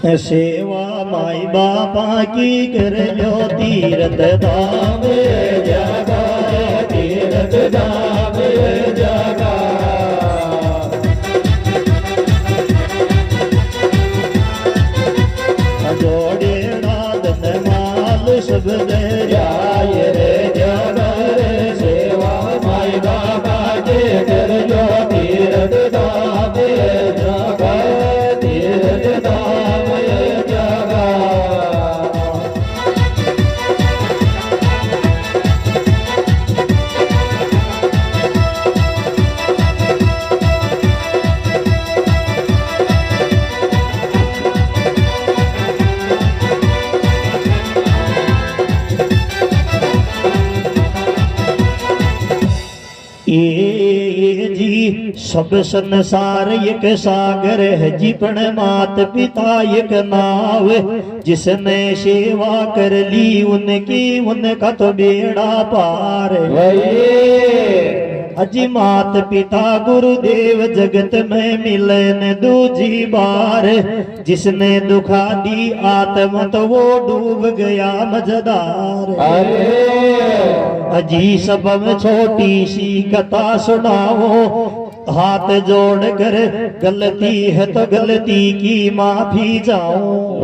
सेवा माई बापा की कर जो तीरथ धाम जागा, तीरथ धाम जागा। जोड़े नादन माल सब दरियाय रे जागा रे, सेवा माई बाबा के कर जो तीरथ धाम जागा, तीरथ धाम जागा। ये जी सब संसार एक सागर है जी, पण मात पिता एक नाव, जिसने सेवा कर ली उनकी उनका तो बेड़ा पार। अजी मात पिता गुरुदेव जगत में मिले न दूजी बार, जिसने दुखा दी आत्मा तो वो डूब गया मजेदार। अजी सब में छोटी सी कथा सुनाओ, हाथ जोड़ कर गलती है तो गलती की माफी चाहूं।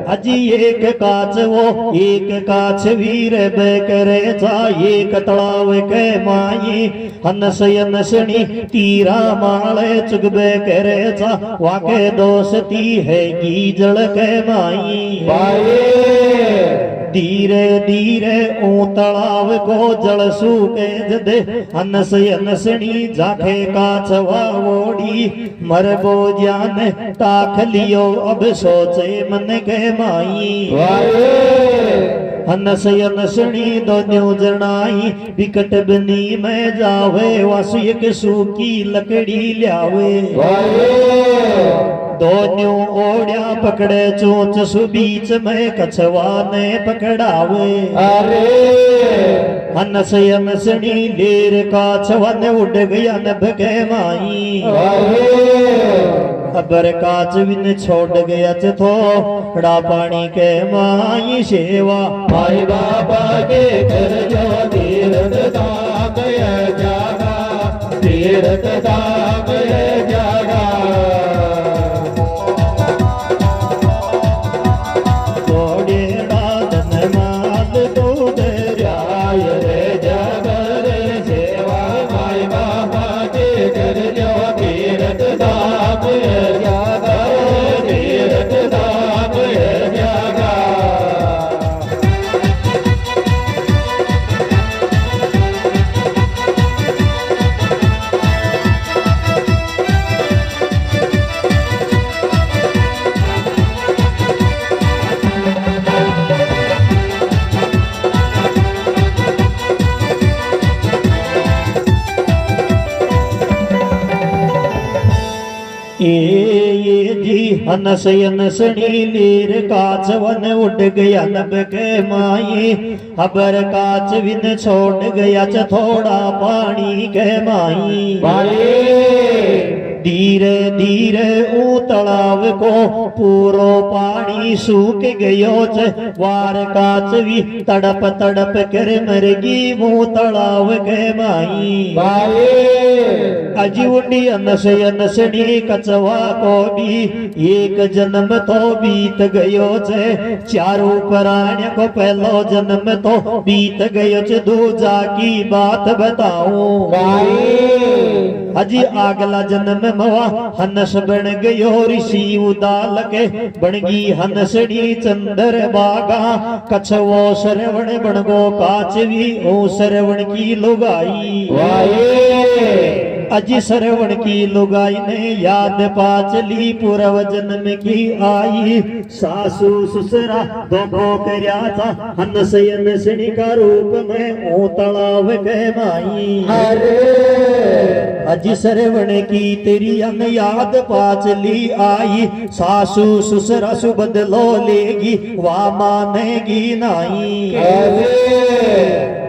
अजी एक काच वो एक काच वीर करे जा, एक तड़ाव के माई हनस यनसनी तीरा माले चुगबे करे जा, वाके दोस्ती है की जल के माई। धीरे धीरे ऊ तड़ाव को जल सूके जदे, हनस यनसनी जाके काचवा वोड़ी, मरबो ज्ञान ताख लियो अब सोचे मन के माई। हनस यनसनी दोन्यों जनाई बिकट बनी में जावे, वासु एक सूखी लकड़ी ल्यावे। दोन्यों ओढ़िया पकड़े चोंच सु बीच में कछवा ने पकड़ावे। हनस यनसनी लेर काछवा ने उड़ गया नभ के माई। अबर काच विन छोड़ गया थोड़ा पानी के माई, सेवा माई बाबा के कर जो तीरथ धाम जागा, तीरथ धाम जागा। ये जी हनस यनसनी लीर काच वन उड़ गया नभ के माई। अबर काच विन छोड़ गया थोड़ा पानी के माई। धीरे धीरे ऊ तलाव को पूरो पानी सूख गयो, वार काच भी तड़प तड़प कर मरगी वो तलाव के माई। अजी उड़ी अनस यनसनी कचवा को भी एक जन्म तो बीत गयो, चारों प्राण्य को पहलो जन्म तो बीत गयो, दूजा की बात बताऊं। अजी आगला जन्म मवा हनस बन गयो, ऋषि उदाल के बनगी हनसड़ी चंदर बागा। कछवो सरवण बन गो काचवी ओ सरवण की लुगाई। अजी सरवण की लुगाई ने याद पाचली पूर्व जन्म की आई। सासू ससुरा दोखो करया था हनस यनसनी का रूप में ओ तलाव के माई। अजी सरवण की तेरी अन याद पाचली आई। सासू ससुरा सु बदलो लेगी वा मानेगी नाई।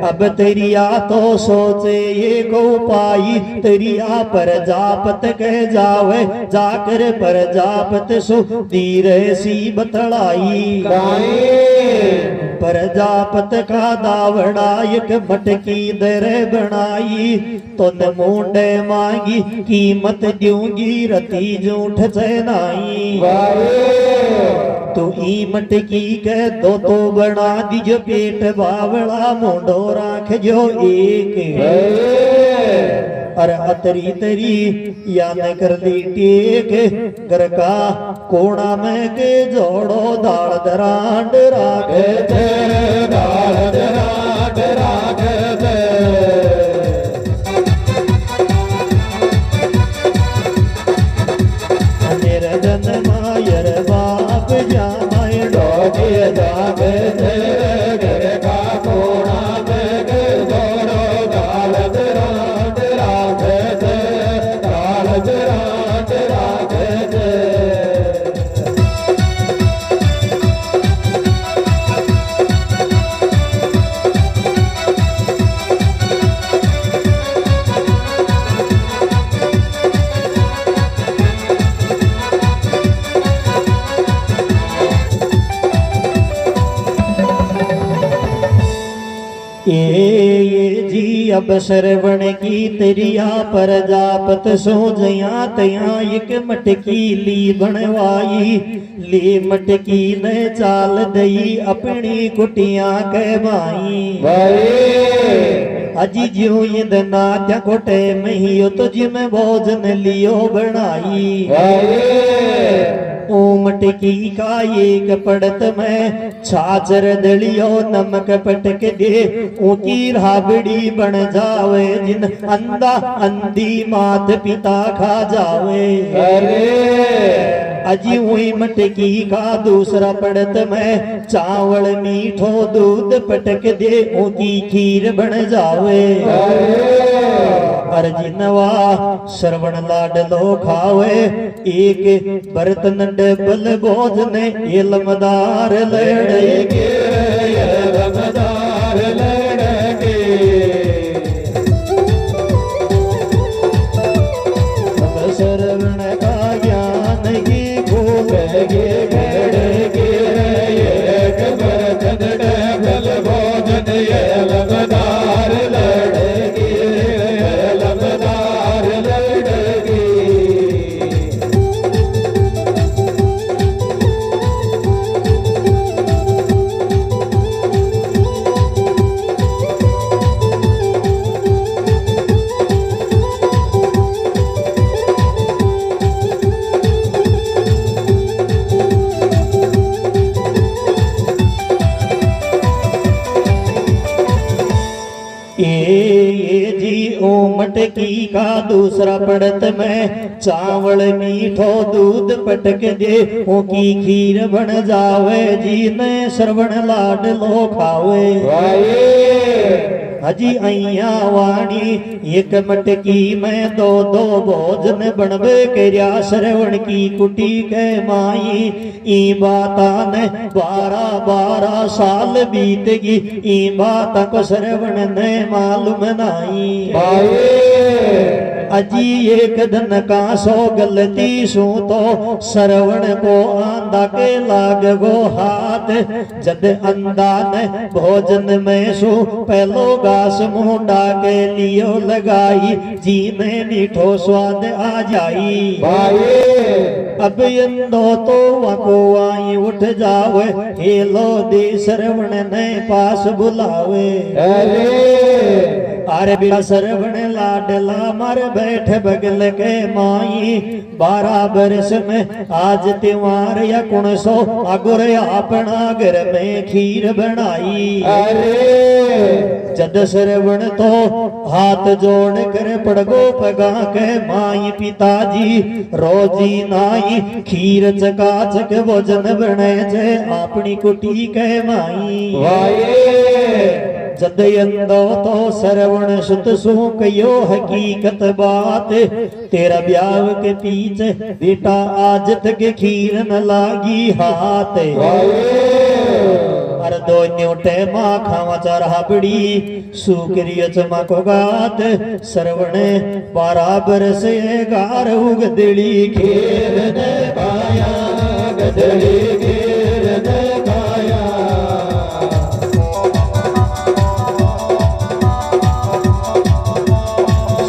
अब तेरिया तो सोचे ये को पाई तेरिया पर जापत कह जावे जाकर पर जापत सु धीरे सी बतलाई प्रजापत का दावड़ा एक मटकी दर बनाई तो न मुंडे मांगी कीमत दूंगी रती जूठ चनाई तू ई मटकी के दो तो बना दीजो पेट बावड़ा मुंडो राख जो एक अरे अतरी तरी या न कर दी टेक घर का कोना में के जोड़ो दाल दरांड राग दाल दरांड राग मेरा जन्म मायर बाप जामाय डोगे जाग घर का कोना में के जोड़ो दाल दरांड राग दाल दरांड राग ये जी अब श्रवण की तेरिया पर जापत सो जया तया एक मटकी ली बनवाई ली मटकी ने चाल दई अपनी कुटिया के भाई अजी ज्यो इंदना त्या कोटे मही तो जिम भोजन लियो बनाई ओ मटकी का एक पड़त में छाछर दलियो नमक पटक दे ऊंची राबड़ी बन जावे जिन अंधा अंधी मात पिता खा जावे अजी हुई मटकी का दूसरा पड़त में चावल मीठो दूध पटक दे ऊंची खीर बन जावे अर्जिनवा श्रवण लाडलो खावे एक बर्तन डबल भोजन इलमदार लड़के इलमदार लड़के श्रवण का ज्ञान की भूल गे गड़के एक बर्तन डबल भोजन इलमदार लड़के मटकी का दूसरा पड़त में चावल मीठो दूध पटक दे की खीर बन जावे जी ने श्रवण लाड लो खावे हजी अइया वाणी एक मटकी में दो दो भोजन बनबे कर्या श्रवण की कुटी के माई ई बाता ने 12 साल बीत गई ई बाता को श्रवण ने मालूम नाई अजी एक धन का सो गलती सू तो श्रवण को आंधा के लाग गो हाथ जद अंधा ने भोजन में सू पहलो घास मुंडा के लियो लगाई जी में मीठो स्वाद आ जाई अब इंदो तो वको आई उठ जावे हेलो दे श्रवण ने पास बुलावे अरे बिना श्रवण लाडला मार बैठ बगल के माई 12 बरस में आज त्योहार या कुण सो अगुर अपना घर में खीर बनाई जद श्रवण तो हाथ जोड़ कर पड़गो पगा के माई पिताजी रोजी नाई खीर चका चक भोजन बने जे अपनी कुटी के माई जदयंदो तो श्रवण सुत सु कयो हकीकत बात तेरा ब्याह के पीछे बेटा आज तक खीर न लागी हाथ अर दोन्यों टेमा खावा चारा बड़ी सुक्रिय चमको गात श्रवण बराबर से गार उगदड़ी घेर ने पाया गदड़ी घेर ने पाया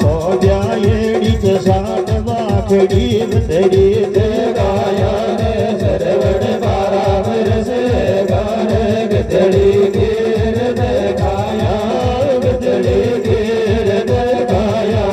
सो ब्यायड़ी च साठ वाखड़ी गदड़ी ने गाया श्रवण बराबर से गार गदड़ी घेर ने गाया गदड़ी घेर ने गाया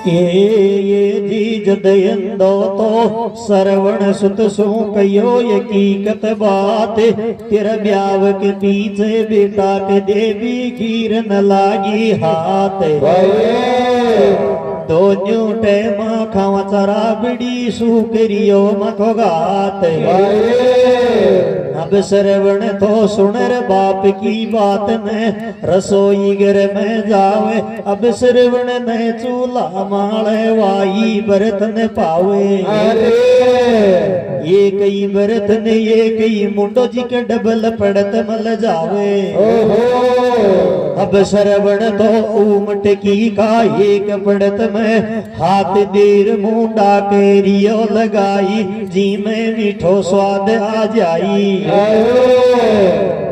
ये जी जदयंदो तो श्रवण सुत सो कयो हकीकत बात तेरा ब्याव के पीछे बेटा के देवी खीर न लागी हाथ दोन्यों टेमा खावा चरा बड़ी सुकरियो मको गात अब श्रवण तो सुनर बाप की बात में रसोई घर में जावे अब श्रवण ने चूल्हा माले वाई बर्तन पावे ये कई बर्तन ये कई मुंडो जी के डबल पड़त मल जावे अब श्रवण तो उमट की का एक पड़त में हाथ देर मुंडा के रियो लगाई जी में मीठो स्वाद आ जाई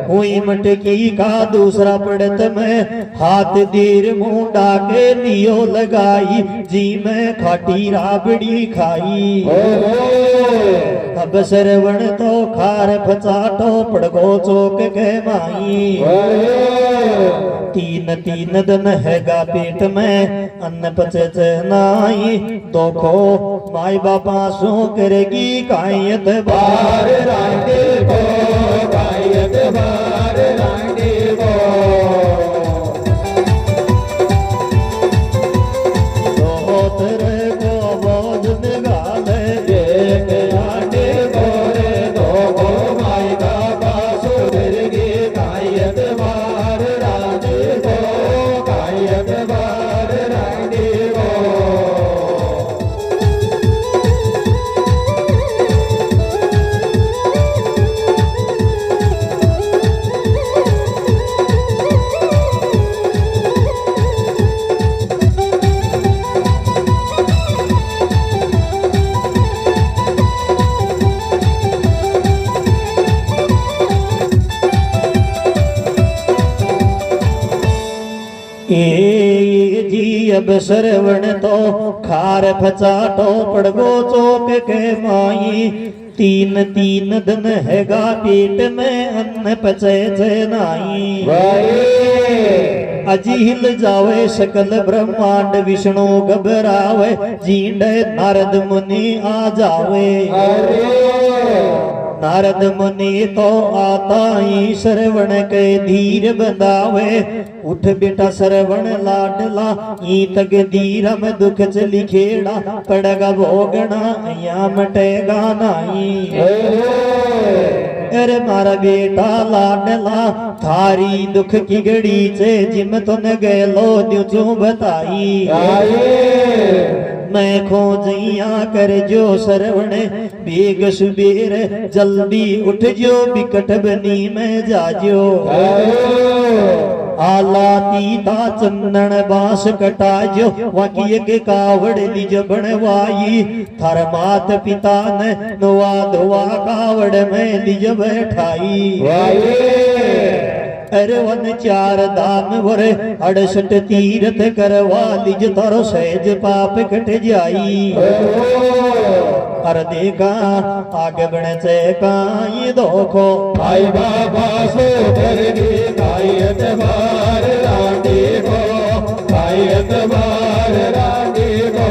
हुई मटकी का दूसरा पड़त में हाथ देर मुंडा के लियो लगाई जी में खाटी राबड़ी खाई अब श्रवण तो खार फचाटो पड़गो चौक के माई तीन तीन दिन हैगा पेट में अन्न पचे नाई दोखो माई बापा सो करेगी कायत बार रांडे को कायत बार रांडे को दोतर को बोझ निगाले एक रांडे गोरे दो को माई बापा सो करेगी कायत बार रांडे को कायत बार रांडे को ए जी अब श्रवण तो खार फचाटो पड़गो चौक के माई तीन तीन दिन हैगा पेट में अन्न पचे नाई अजी हिल जावे सकल ब्रह्मांड विष्णु घबरावे जींड नारद मुनि आ जावे नारद मुनि तो आता ही श्रवण के धीर बंधावे उठ बेटा श्रवण लाडला ई तक धीर में दुख चली खेड़ा पड़गा भोगना या मटेगा नाई अरे मारा बेटा लाडला थारी दुख की घड़ी से जिम तो न गलो न्यूचू बताई मैं खोजिया कर जो श्रवण बेग सुबेर जल्दी उठ जो बिकट बनी में जाजो आला तीता चंदन बांस कटा जो वाकिय के कावड़ लिज बनवाई थार मात पिता ने नवा धोवा कावड़ में लिज बैठाई अरवन चार धाम वर 68 तीर्थ करवा लिज तारो सहज पाप कट जाई अर देखा आगे बढ़े से काई दोखो भाई बाबा सो करगे कायत बार रांडे को कायत बार रांडे को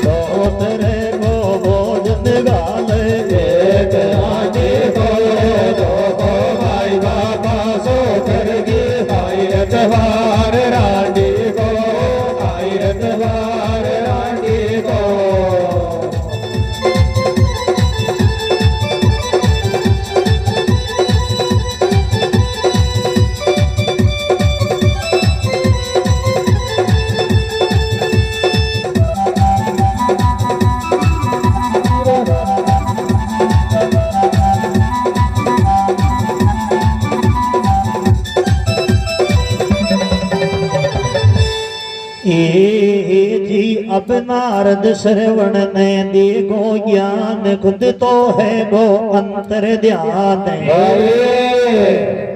दोतरे को बोझ निगाल एक रांडे को दोखो भाई बाबा सो करगे कायत बार रांडे को ए जी अब नारद श्रवण ने देखो ज्ञान खुद तो है गो अंतर ध्यान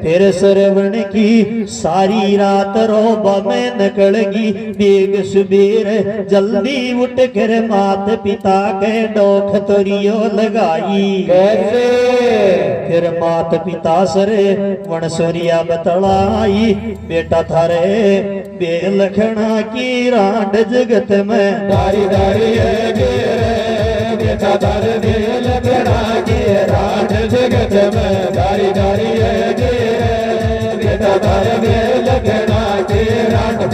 फिर श्रवण की सारी रात रोबा में निकलगी बेग सुबेर जल्दी उठ कर मात पिता के डोख तोरियो लगाई कैसे फिर मात पिता सरे वण सूर्या बतलाई बेटा थारे बेलखना की रांड जगत में दारी दारी है बेटा थारे बेलखना की रांड जगत में दारी दारी है बेटा थारे बेलखना की रांड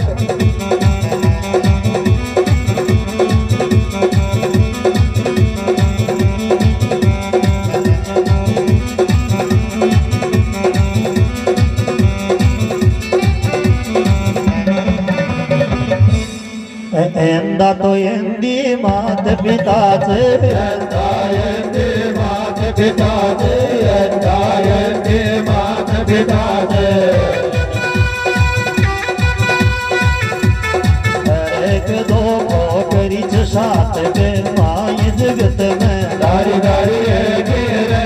एंदा तो एंदी मात पिता से एंदा एंदी मात पिता से एंदा एंदी मात पिता से एक दो करी साथ के माई जगत में दारी दारी है गिरे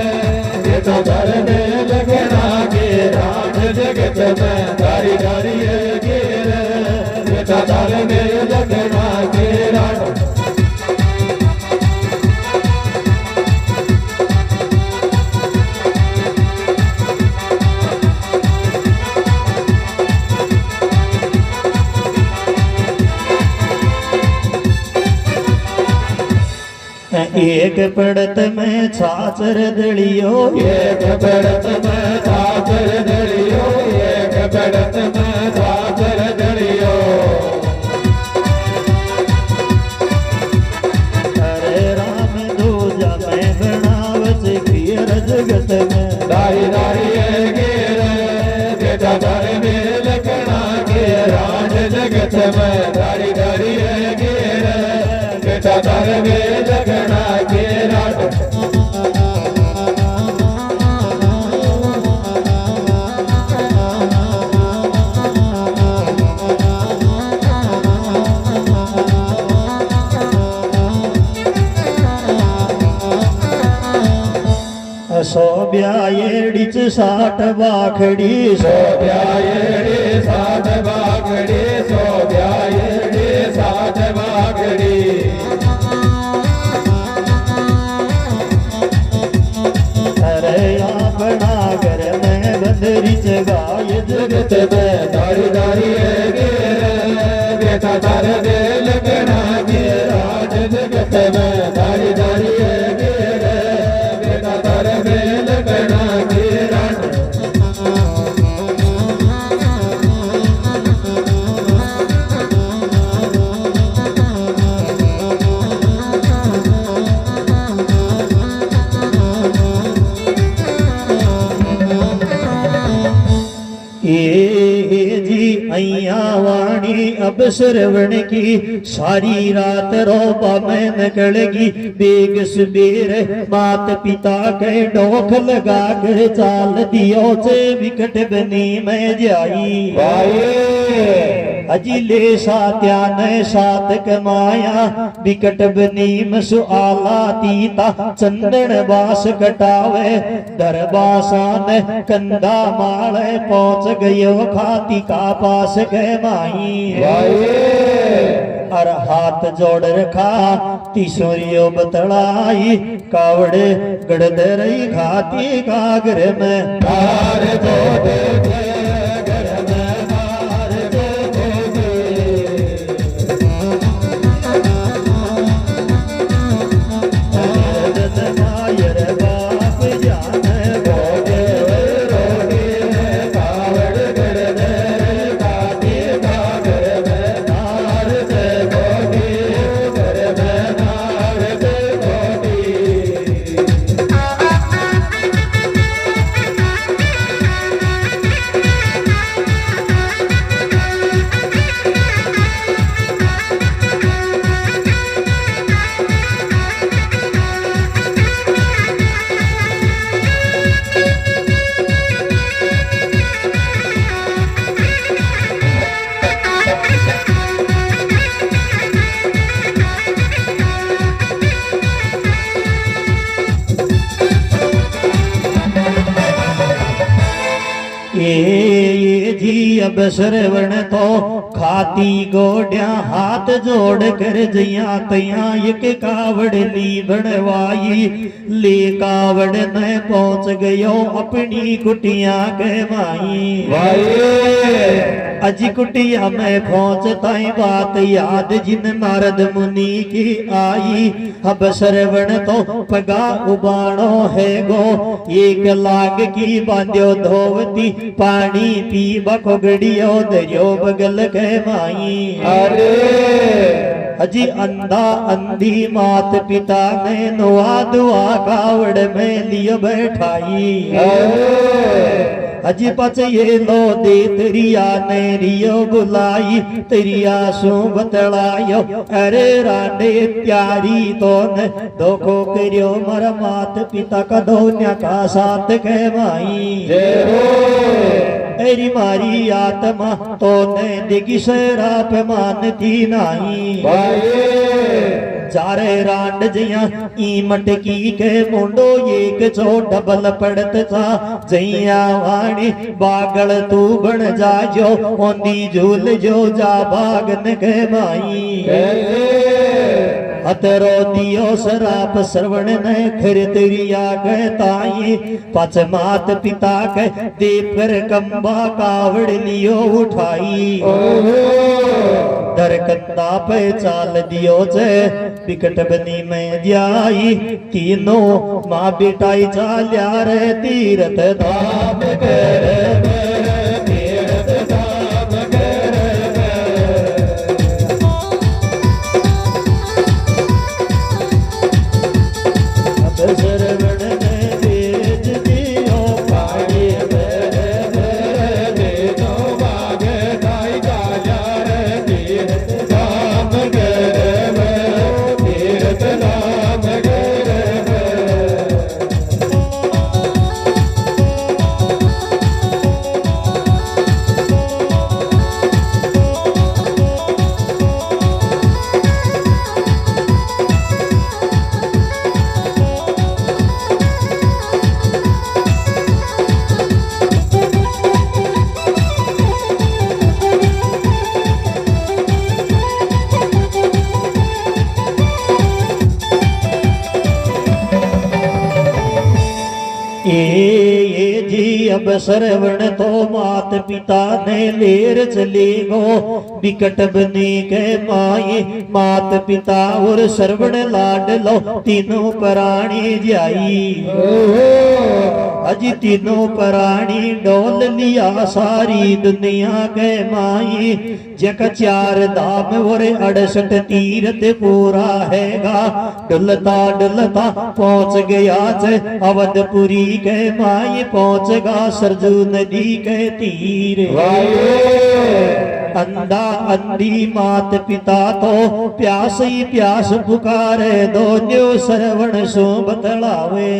ये तो घर में लगना के राज जगत में दारी दारी है गिरे ये तो घर में लगना के राज एक पड़त में छाछर दलियो एक पड़त में छाछर दलियो एक पड़त में छाछर दलियो अरे राम दूजा में बनावत गिर जगत में दारी दारी है गिर बेटा घर में लगना के राज जगत में दारी दारी है गिर बेटा घर में लगना के राज सो ब्याएड़ीच साठ बाखड़ी सो ब्याएड़ी साठ बाखड़ी सो ब्याएड़ी साठ बाखड़ी अरे अपना घर में बंदरी गाय जगत में दारी दारी है गिर बेटा तार दे लगना के राज जगत में दारी दारी है गिर बेटा तार दे लगना के राज जी अया वाणी अब श्रवण की सारी रात रोबा में निकलगी बेग सुबेर मात पिता के डोख लगा कर चाल दियो से विकट बनी में जाई अजिले सात्यान सात कमाया विकट बनी मसुआला तीता चंदन बास कटावे दरबासान कंदा माल पहुंच गयो खाती का पास के माई और हाथ जोड़ रखा तीसोरियो बतलाई कावड़ गड़द रही घाती कागर में ये जी अब श्रवण तो खाती गोड्या हाथ जोड़ कर जया तया एक कावड़ ली बनवाई ले कावड़ न पहुंच गयो अपनी कुटिया के माई अजी कुटिया में पहुंच ताई बात याद जिन नारद मुनि की आई अब श्रवण तो पगा उबाणो है गो एक लाग की बांध्यो धोवती पानी पी बखोगड़ियो दरियो बगल के माई अरे अजी अंधा अंधी मात पिता ने नुआ दुआ कावड़ में लियो बैठाई अजी पच ये लो दे तेरिया ने रियो बुलाई तेरिया सु बतलायो अरे राडे प्यारी तो न धोखो करियो मर मात पिता का धोन्या का साथ के माई एरी मारी आत्मा तो ने दिगी शराप मानती नाही चारे रांड जया ई मटकी के मुंडो एक चो डबल पड़त था जैया वाणी बागल तू बन जाजो ओंदी झूल जो जा भागन के माई अतरो दियो सराप श्रवण न खर तेरिया कहताई पच मात पिता के देव कर कंबा कावड़ लियो उठाई दर कंदा पे चाल दियो जे बिकट बनी में जाई तीनों माँ बेटाई चाल्या रे तीरथ धाम कर ये जी अब श्रवण तो मात पिता ने लेर चले गो बिकट बने के माए मात पिता और श्रवण लाड लो तीनों प्राणी जाई अजी तीनों प्राणी डोल लिया सारी दुनिया के माई जक चार धाम और 68 तीर्थ पूरा हैगा डुलता डुलता पहुंच गया अवधपुरी के माई पहुंचगा सरजू नदी के तीर अंधा अंधी मात पिता तो प्यास ही प्यास पुकारे दोन्यो श्रवण सो बतलावे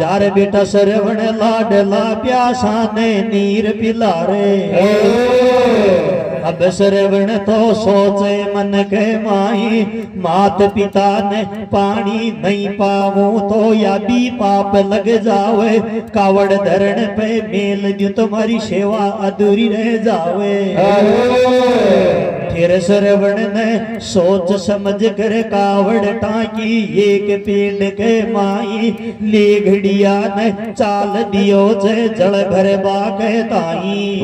जार बेटा श्रवण लाडला प्यासा ने नीर पिलारे अब श्रवण तो सोचे मन के माई मात पिता ने पानी नहीं पावो तो या भी पाप लग जावे कावड़ धरण पे मेल जो तुम्हारी सेवा अधूरी रह जावे फिर श्रवण ने सोच समझ कर कावड़ टाकी एक पेड़ के माई ले घड़िया ने चाल दियो जे जल भर बाके ताई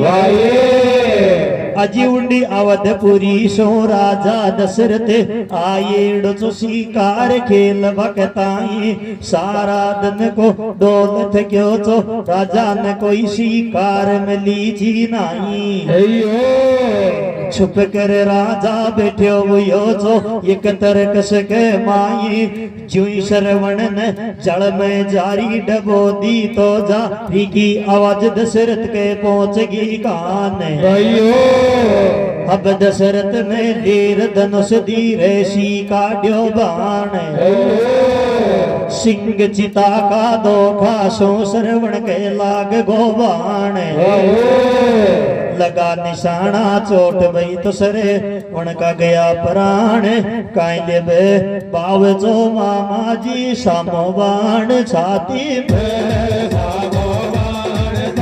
अजी उंडी अवधपुरी सो राजा दशरथ आये चो शिकार खेल बकताई सारा दिन को दौलत क्यों चो राजा ने कोई शिकार में लीजी नाई छुप कर राजा बैठो यो जो एक तरकस के माई जुई श्रवण ने जल में जारी डबो दी तो जा की आवाज दशरथ के पहुंच गई कान अब दशरथ ने ढेर धनुष दी रेसी काट्यो बाण सिंह चिता का धोखा सो श्रवण के लाग गोबाण लगा निशाना चोट भई तो सरे उनका गया प्राण कायले बे बाव जो मामा जी सामो बाण छाती में सामो बाण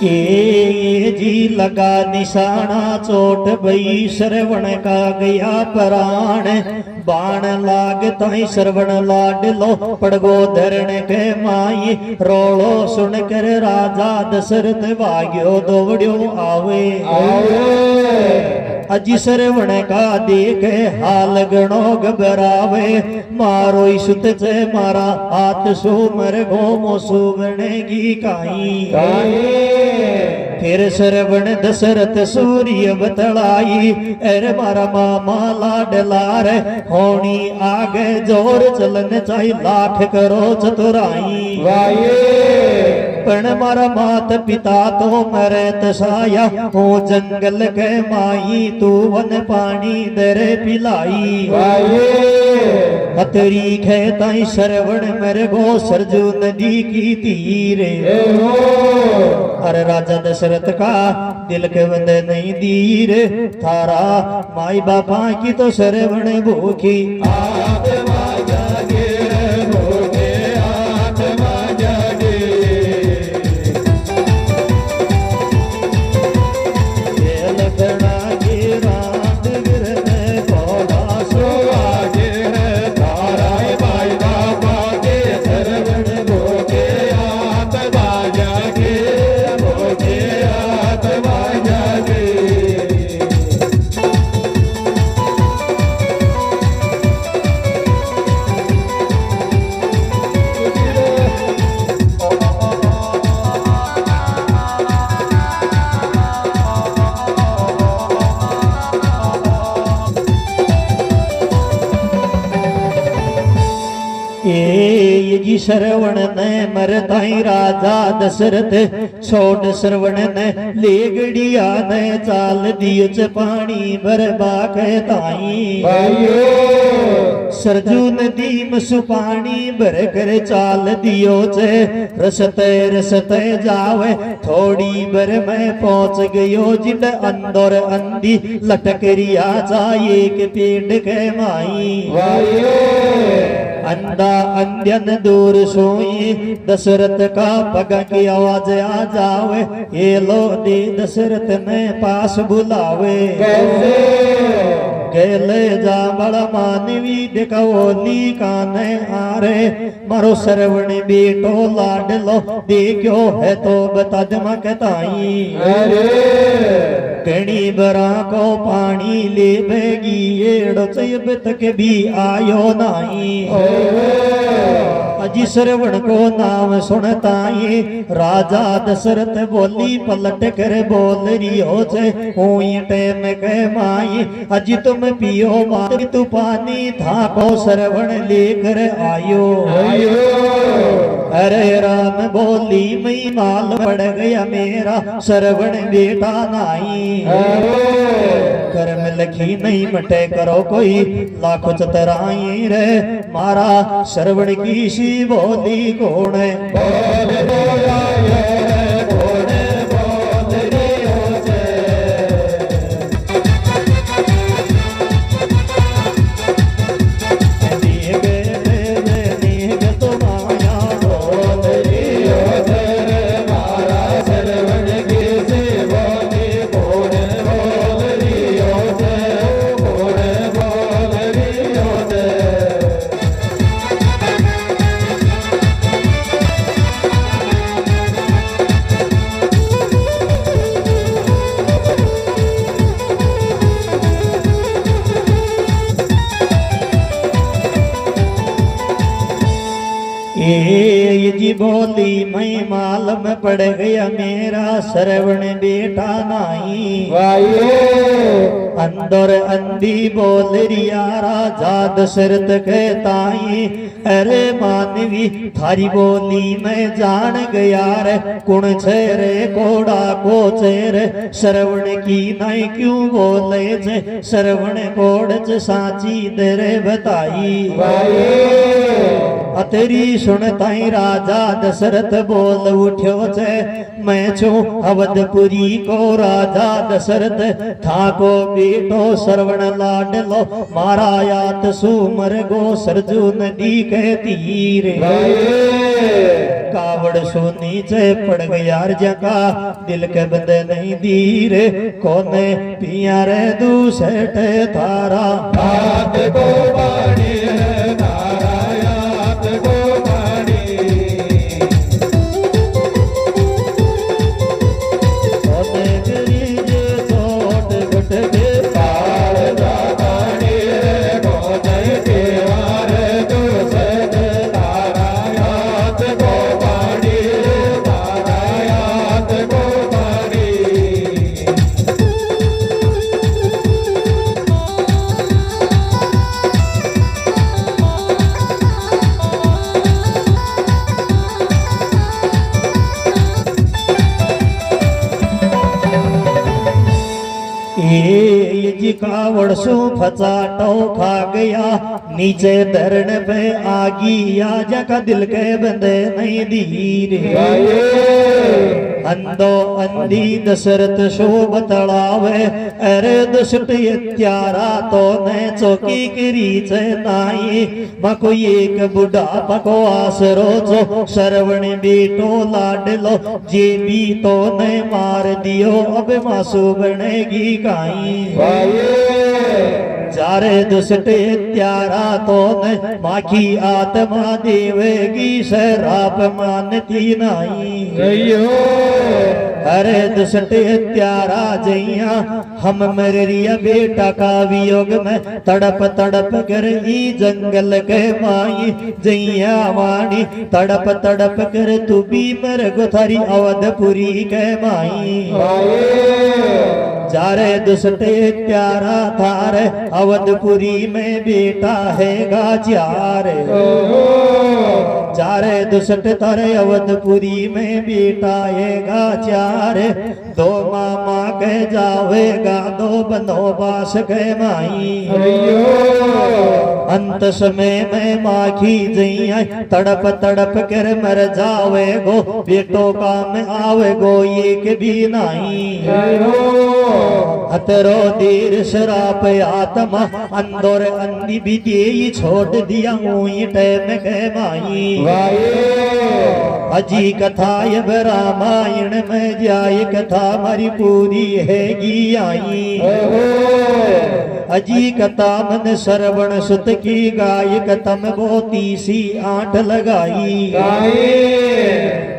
ये जी लगा निशाना चोट भई श्रवण का गया प्राण बाण लाग ताई श्रवण लाड लो पड़गो धरण के माई रोलो सुन कर राजा दशरथ भाग्यो दौड़ो आवे अजी श्रवण का देख हाल गणो घबरावे मारो सुत चे मारा हाथ सुमर गो सुवणगी काई फिर श्रवण दशरथ सूर्य बतलाई अरे मारा मामा लाडलार होनी आगे जोर चलन चाहे लाख करो चतुराई पण मारा मात पिता तो मरे तसाया हो जंगल के माई तू वन पानी दरे पिलाई हतरी खेताई श्रवण मेरे गो सरजू नदी की तीरे अरे राजा दशरथ का दिल के बंदे नहीं दीर थारा माई बापा की तो श्रवण भूखी आत्मा जागे भूखे आत्मा जागे ये लखना की रात गिरने कोला सो आगे तारा माई बापा के श्रवण भूखे आत्मा जागे भूखे आत्मा जागे ये श्रवण ने मरताई राजा दशरथ छोड़ श्रवण ने लेगड़िया ने चाल दियो च पानी भरबा कहताई सरजू नदी मसु पानी भर कर चाल दियो चे रसते रसते जावे थोड़ी भर में पहुंच गयो जिन अंदर अंधी लटक रिया जाए के पेड़ के माई अंधा अंधन दूर सोई दशरथ का पग की आवाज आ जावे ये लो दे दशरथ ने पास बुलावे गेले जा बड़ा मानवी देखोली काने आरे मारो श्रवण बेटो लाड लो देखो है तो बता दमकताई कणी बरा को पानी ले बेगी एड़ो चयब तक भी आयो नाई अजी श्रवण को नाम सुनता ये राजा दशरथ बोली पलट कर बोल रियो छे हुई टेम के माई अजी तुम पियो मात तू पानी था को श्रवण लेकर आयो अरे राम बोली मई माल पड़ गया मेरा श्रवण बेटा नाई कर्म लखी नहीं मटे करो कोई लाखों चतराई रे मारा श्रवण की सी बोली कौन ये जी बोली मैं मालूम पड़ गया मेरा श्रवण बेटा नाई अंदर अंधी बोल रिया राजा दशरथ कहताई अरे मानवी थारी बोली मैं जान गया रे कुण छे रे कोड़ा को रे श्रवण की नहीं क्यों बोले छे श्रवण कोड़ साची दरे बताई अतरी सुनताई राजा दशरथ बोल उठ्यो छे मैं छु अवधपुरी को राजा दशरथ था को बेटो श्रवण लाडलो मारा यात सुमर गो सरजू नदी के तीर कावड़ सो नीचे पड़ गया जका दिल के बंदे नहीं दीर कोने पिया रे दूसट थारा याद को बाणी है तारा याद को बाणी कोने गरीज छोट घट के काल जा बाणी है कोने केवार दूसट तारा याद को बाणी तारा याद को बाणी ये जी कावड़ सो फचाटो खा गया नीचे धरण पे आगी या जका दिल के बंदे नहीं धीरे अंधो अंधी दशरथ सो बतलावे अरे दुष्ट त्यारा तो ने चौकी करीच नाई मको एक बुढ़ा पको आसरो जो श्रवण बेटो लाडलो जे भी तो ने मार दियो अब मासू बनेगी काई चारे दुष्ट त्यारा तो न माखी आत्मा देवेगी शराप मानती नाई अरे दुष्ट त्यारा जैया हम मरिया बेटा का वियोग में तड़प तड़प कर ई जंगल के माई जैया वाणी तड़प तड़प कर तू भी मर गुथारी अवधपुरी के माई चारे दुष्ट त्यारा थारे अवधपुरी में बेटा है गाचार चारे दुष्ट तारे अवधपुरी में बेटा है गाचार दो मामा के जावेगा दो बनोबास के माई अंत समय में माखी जइया तड़प तड़प कर मर जावे गो बेटो काम आवे गो एक भी नहीं हतरो देर शराप आत्मा अंदर अंधी भी दे छोड़ दिया टाइम के माई अजी कथा अब रामायण में जाय कथा हमारी पूरी हैगी आई अजी कथा मन श्रवण सुत की गाय कथम बोती सी आठ लगाई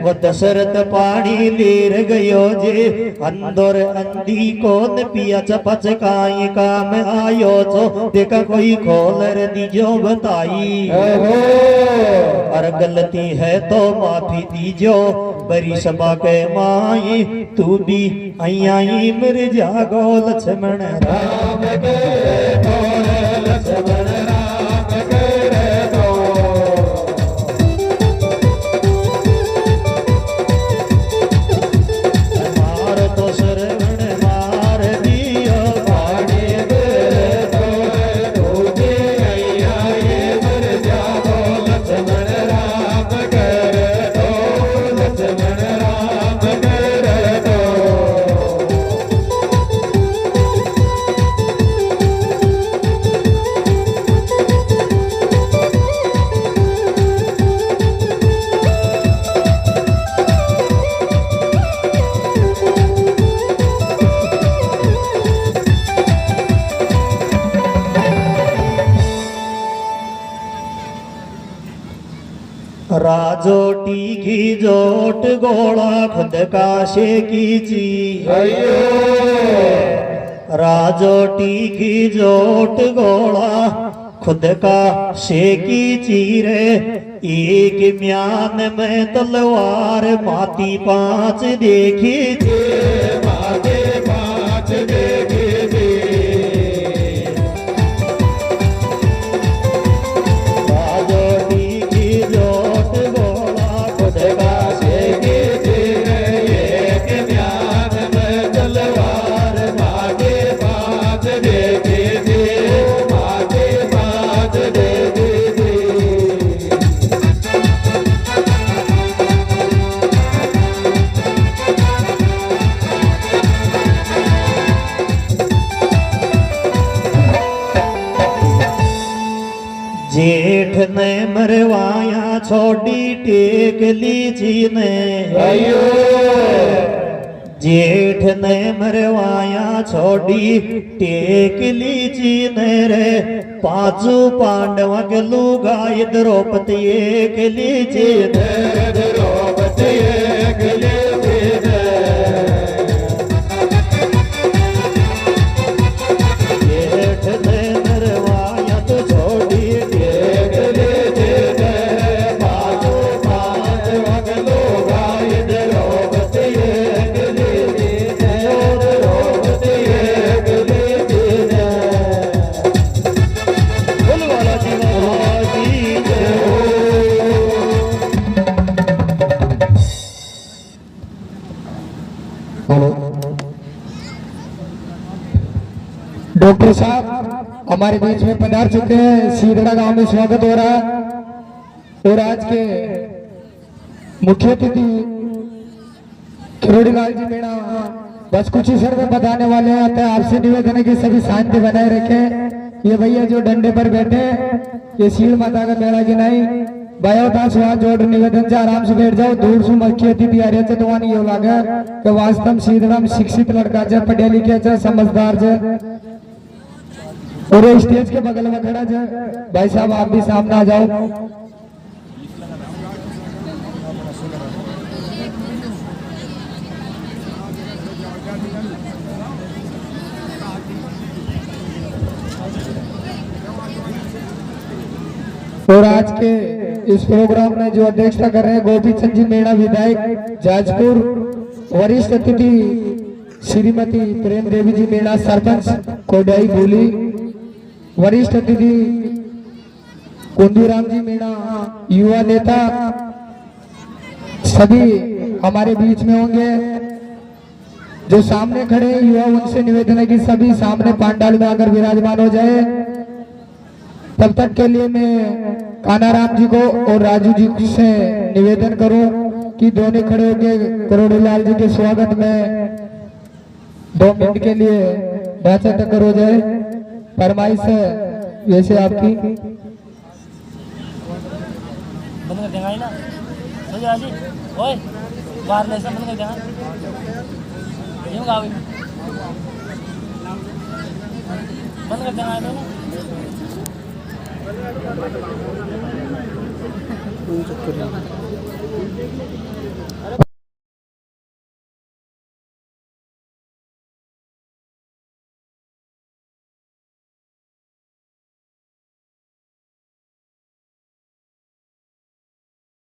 वो दशरथ पानी लेर गयो जे अंदर अंधी कौन पिया चपच काई काम आयो तो देखा कोई खोलर दीजो बताई और गलती है तो माफी दीजो बरी सभा के माई तू भी आई मर जागो लक्ष्मण राम के लक्ष्मण राम के मार तो श्रवण मार दियो पानी मर जाओ लक्ष्मण राम कर दो लक्ष्मण राम कर दो राजोटी की जोट गोला खुद काशे की ची राजोटी की जोट गोला खुद का शेकी चीरे एक म्यान में तलवार माती पांच देखी माते पाँच देखे राजोटी की जोट गोला खुद का शेकी एक ज्ञान में तलवार माते पाँच देखे माते पाँच देखे छोड़ी टेक लीजी ने अयो जेठ ने मरवाया छोड़ी टेक लीजी ने रे पांचू पांडव के लुगाई द्रौपदी एक लीजी ने द्रौपदी एक लीजी ने जेठ ने मरवाया तो छोड़ी टेक लीजी ने पांचू पांडव के लुगाई द्रौपदी एक लीजी ने द्रौपदी एक लीजी ने बोलवाला जी जय हो। डॉक्टर साहब हमारे बीच में पधार चुके हैं। सीधड़ा गांव में स्वागत हो रहा है और आज के मुख्य अतिथि किरोड़ीलाल जी मीणा बस कुछ ही सर में बताने वाले हैं। अतः आपसे निवेदन है कि सभी शांति बनाए रखें। ये भैया जो डंडे पर बैठे ये सील माता का मेला की नहीं बायो दास वहां जोड़ निवेदन से आराम से बैठ जाओ। दूर से मुख्य अतिथि आ रहे तो ये लागे कि वास्तव सीधड़ा में शिक्षित लड़का है, पढ़े लिखे है, समझदार है। और ये स्टेज के बगल में खड़ा है भाई साहब, आप भी सामने आ जाओ। और आज के इस प्रोग्राम में जो अध्यक्षता कर रहे हैं गोपी चंद जी मीणा विधायक जाजपुर, वरिष्ठ अतिथि श्रीमती प्रेम देवी जी मीणा सरपंच कोडाई भूली, वरिष्ठ अतिथि कुंदूराम जी मीणा युवा नेता सभी हमारे बीच में होंगे। जो सामने खड़े हैं युवा उनसे निवेदन है कि सभी सामने पांडाल में आकर विराजमान हो जाए। तब तक के लिए मैं कानाराम जी को और राजू जी से निवेदन करूं कि दोनों खड़े होकर करोड़ीलाल जी के स्वागत में 2 मिनट के लिए ढांचा टक्कर हो जाए। फरमाइश है वैसे आपकी बंद कर देंगे ना सो जा जी ओए बाहर ले सब बंद कर देंगे यूं गाओ बंद कर देंगे ना